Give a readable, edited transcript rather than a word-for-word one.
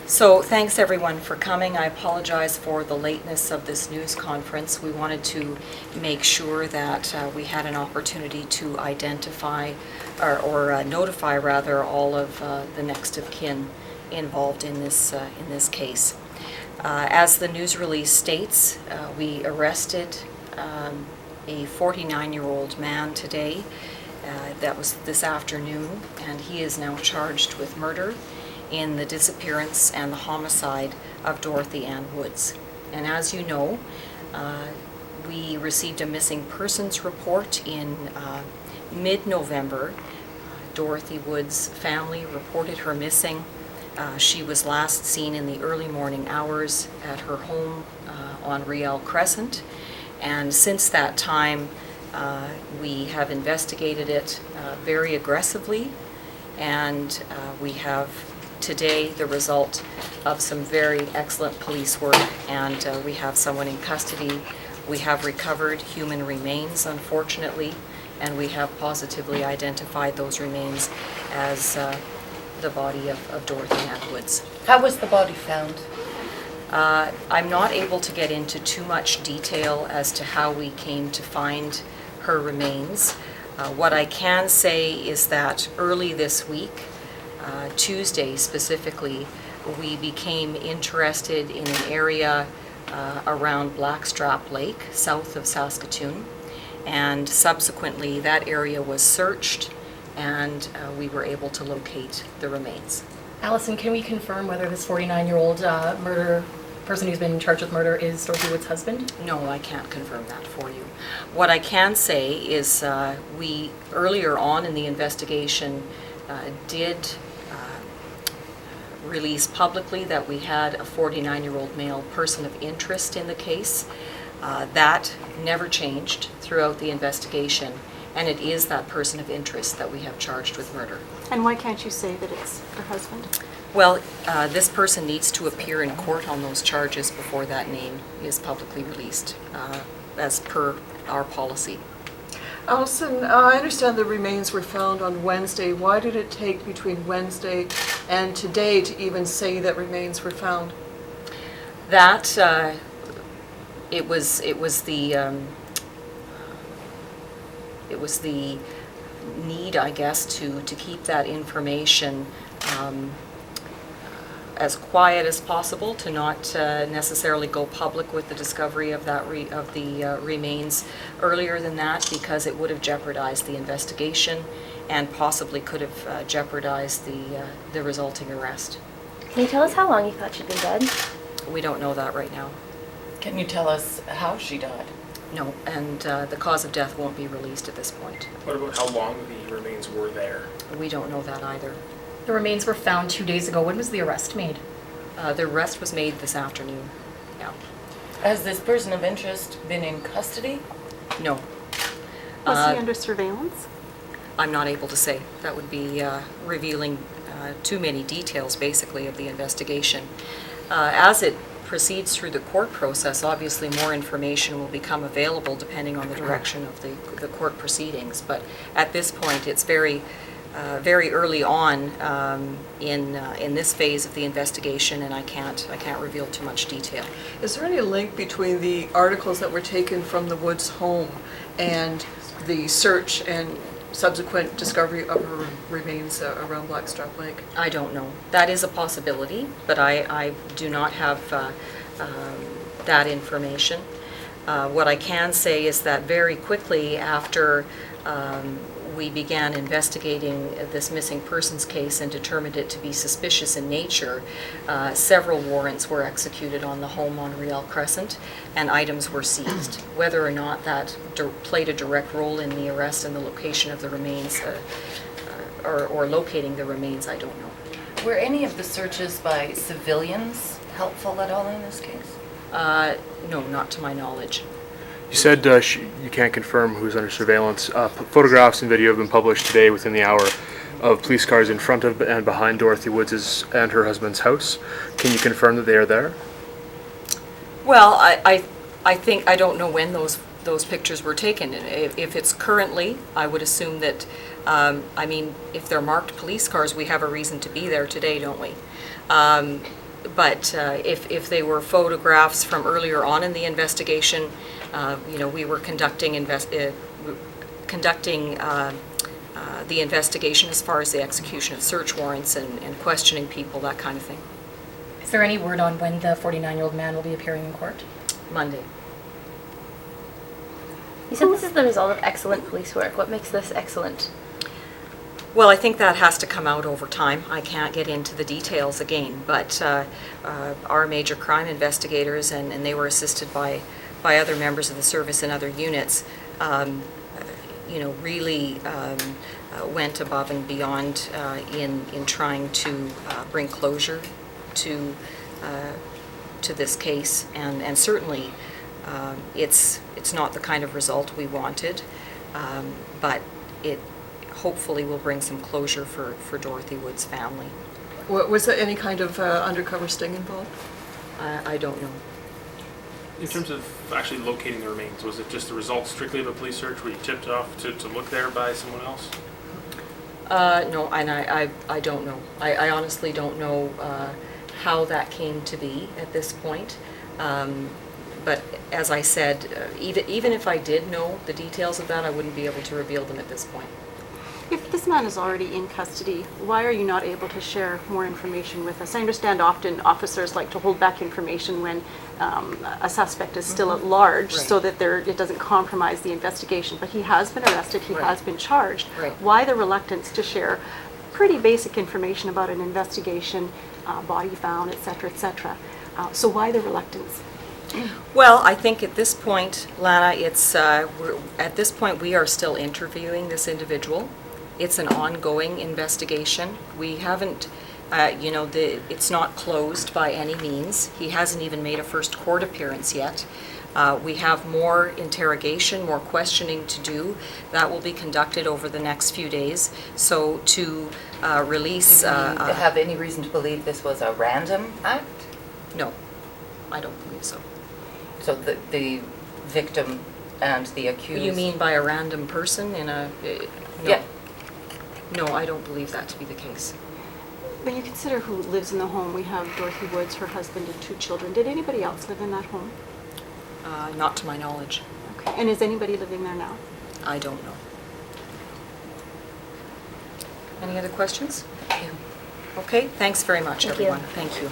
So thanks everyone for coming. I apologize for the lateness of this news conference. We wanted to make sure that we had an opportunity to identify or notify rather all of the next of kin involved in this case. As the news release states, we arrested a 49-year-old man today. That was this afternoon, and he is now charged with murder in the disappearance and the homicide of Dorothy Woods. And as you know, we received a missing persons report in mid-November. Dorothy Woods' family reported her missing. She was last seen in the early morning hours at her home on Riel Crescent, and since that time we have investigated it very aggressively, and we have today the result of some very excellent police work, and we have someone in custody. We have recovered human remains, unfortunately, and we have positively identified those remains as the body of Dorothy Woods. How was the body found? I'm not able to get into too much detail as to how we came to find her remains. What I can say is that early this week, Tuesday specifically, we became interested in an area around Blackstrap Lake, south of Saskatoon, and subsequently that area was searched and we were able to locate the remains. Alyson, can we confirm whether this 49-year-old person who's been charged with murder is Dorothy Woods' husband? No, I can't confirm that for you. What I can say is we, earlier on in the investigation, did release publicly that we had a 49-year-old male person of interest in the case. That never changed throughout the investigation, and it is that person of interest that we have charged with murder. And why can't you say that it's her husband? Well, this person needs to appear in court on those charges before that name is publicly released, as per our policy. Alyson, I understand the remains were found on Wednesday. Why did it take between Wednesday and today to even say that remains were found? That it was the need, I guess, to keep that information as quiet as possible, to not necessarily go public with the discovery of that remains earlier than that, because it would have jeopardized the investigation and possibly could have jeopardized the resulting arrest. Can you tell us how long you thought she'd been dead? We don't know that right now. Can you tell us how she died? No, and the cause of death won't be released at this point. What about how long the remains were there? We don't know that either. The remains were found 2 days ago. When was the arrest made? The arrest was made this afternoon. Yeah. Has this person of interest been in custody? No. Was he under surveillance? I'm not able to say. That would be revealing too many details, basically, of the investigation. As it proceeds through the court process, obviously more information will become available depending on the direction of the court proceedings. But at this point, it's very early on in this phase of the investigation, and I can't reveal too much detail. Is there any link between the articles that were taken from the Woods home and the search and subsequent discovery of her remains around Blackstrap Lake? I don't know. That is a possibility, but I do not have that information. What I can say is that very quickly after we began investigating this missing persons case and determined it to be suspicious in nature, several warrants were executed on the home on Riel Crescent and items were seized. Whether or not that played a direct role in the arrest and the location of the remains or locating the remains, I don't know. Were any of the searches by civilians helpful at all in this case? No, not to my knowledge. You said you can't confirm who's under surveillance. Photographs and video have been published today within the hour of police cars in front of and behind Dorothy Woods' and her husband's house. Can you confirm that they are there? Well, I think, I don't know when those pictures were taken. If it's currently, I would assume that, I mean, if they're marked police cars, we have a reason to be there today, don't we? But if they were photographs from earlier on in the investigation, we were conducting the investigation as far as the execution of search warrants and questioning people, that kind of thing. Is there any word on when the 49-year-old man will be appearing in court? Monday. You said this is the result of excellent police work. What makes this excellent? Well, I think that has to come out over time. I can't get into the details again, but our major crime investigators, and they were assisted by other members of the service and other units, really went above and beyond in trying to bring closure to this case, and certainly it's not the kind of result we wanted, but it hopefully will bring some closure for Dorothy Woods' family. Was there any kind of undercover sting involved? I don't know. In terms of actually locating the remains, was it just the result strictly of a police search? Were you tipped off to look there by someone else? No, and I don't know. I honestly don't know how that came to be at this point. But as I said, even if I did know the details of that, I wouldn't be able to reveal them at this point. If this man is already in custody, why are you not able to share more information with us? I understand often officers like to hold back information when a suspect is still at large, Right. so that it doesn't compromise the investigation. But he has been arrested, he Right. has been charged. Right. Why the reluctance to share pretty basic information about an investigation, body found, et cetera, et cetera? So why the reluctance? Well, I think at this point, Lana, at this point we are still interviewing this individual. It's an ongoing investigation. We haven't, it's not closed by any means. He hasn't even made a first court appearance yet. We have more interrogation, more questioning to do. That will be conducted over the next few days. So to release... Do we have any reason to believe this was a random act? No, I don't believe so. So the victim and the accused... You mean by a random person in a... No. Yeah. No, I don't believe that to be the case. When you consider who lives in the home, we have Dorothy Woods, her husband, and 2 children. Did anybody else live in that home? Not to my knowledge. Okay. And is anybody living there now? I don't know. Any other questions? Thank you. Okay, thanks very much, Thank you. everyone. Thank you.